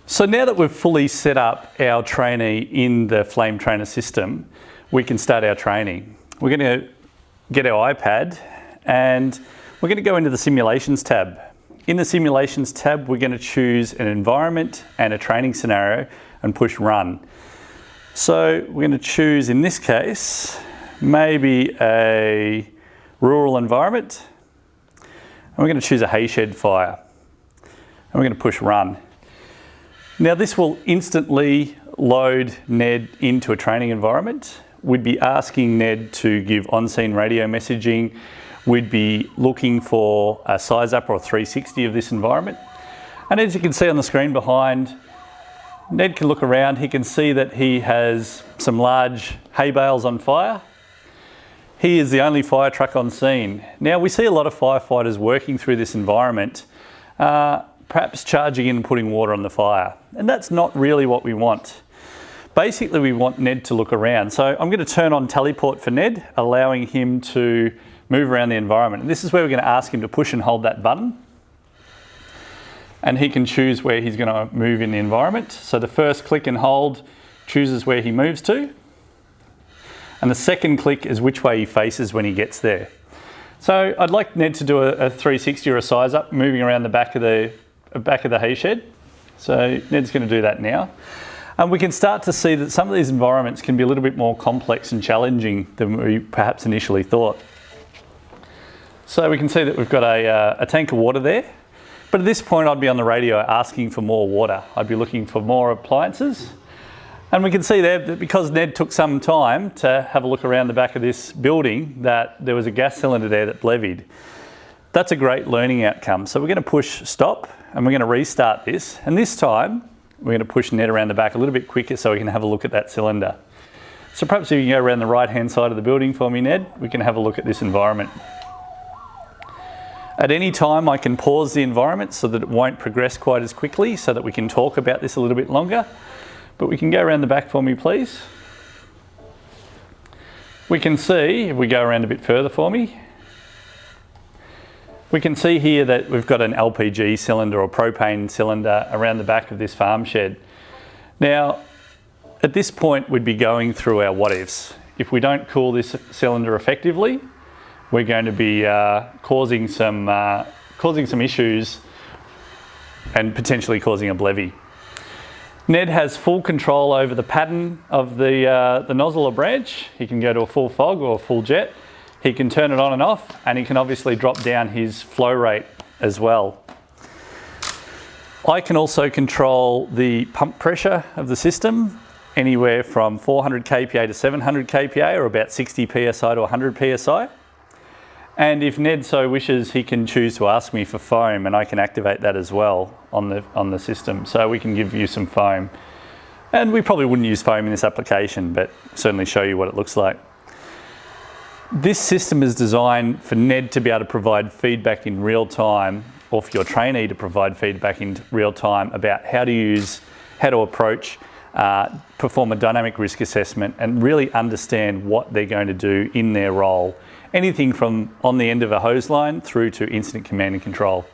So now that we've fully set up our trainee in the FLAIM trainer system, we can start our training. We're going to get our iPad and we're going to go into the simulations tab. In the simulations tab, we're going to choose an environment and a training scenario and push run. So we're going to choose, in this case, maybe a rural environment. And we're going to choose a Hayshed fire. And we're going to push run. Now this will instantly load Ned into a training environment. We'd be asking Ned to give on-scene radio messaging. We'd be looking for a size up or a 360 of this environment. And as you can see on the screen behind, Ned can look around. He can see that he has some large hay bales on fire. He is the only fire truck on scene. Now we see a lot of firefighters working through this environment, perhaps charging in and putting water on the fire. And that's not really what we want. Basically, we want Ned to look around. So I'm going to turn on teleport for Ned, allowing him to move around the environment. And this is where we're going to ask him to push and hold that button. And he can choose where he's going to move in the environment. So the first click and hold chooses where he moves to. And the second click is which way he faces when he gets there. So I'd like Ned to do a 360 or a size up, moving around the back of the Hayshed. So Ned's going to do that now. And we can start to see that some of these environments can be a little bit more complex and challenging than we perhaps initially thought. So we can see that we've got a tank of water there. But at this point, I'd be on the radio asking for more water. I'd be looking for more appliances. And we can see there that because Ned took some time to have a look around the back of this building, that there was a gas cylinder there that levied. That's a great learning outcome. So we're going to push stop and we're going to restart this. And this time, we're going to push Ned around the back a little bit quicker so we can have a look at that cylinder. So perhaps if you can go around the right-hand side of the building for me, Ned, we can have a look at this environment. At any time, I can pause the environment so that it won't progress quite as quickly, so that we can talk about this a little bit longer. But we can go around the back for me, please. We can see, if we go around a bit further for me, we can see here that we've got an LPG cylinder or propane cylinder around the back of this farm shed. Now, at this point, we'd be going through our what ifs. If we don't cool this cylinder effectively, we're going to be causing some issues and potentially causing a levy. Ned has full control over the pattern of the nozzle or branch. He can go to a full fog or a full jet. He can turn it on and off, and he can obviously drop down his flow rate as well. I can also control the pump pressure of the system, anywhere from 400 kPa to 700 kPa, or about 60 psi to 100 psi. And if Ned so wishes, he can choose to ask me for foam, and I can activate that as well on the system. So we can give you some foam. And we probably wouldn't use foam in this application, but certainly show you what it looks like. This system is designed for Ned to be able to provide feedback in real time, or for your trainee to provide feedback in real time about how to approach, perform a dynamic risk assessment, and really understand what they're going to do in their role. Anything from on the end of a hose line through to incident command and control.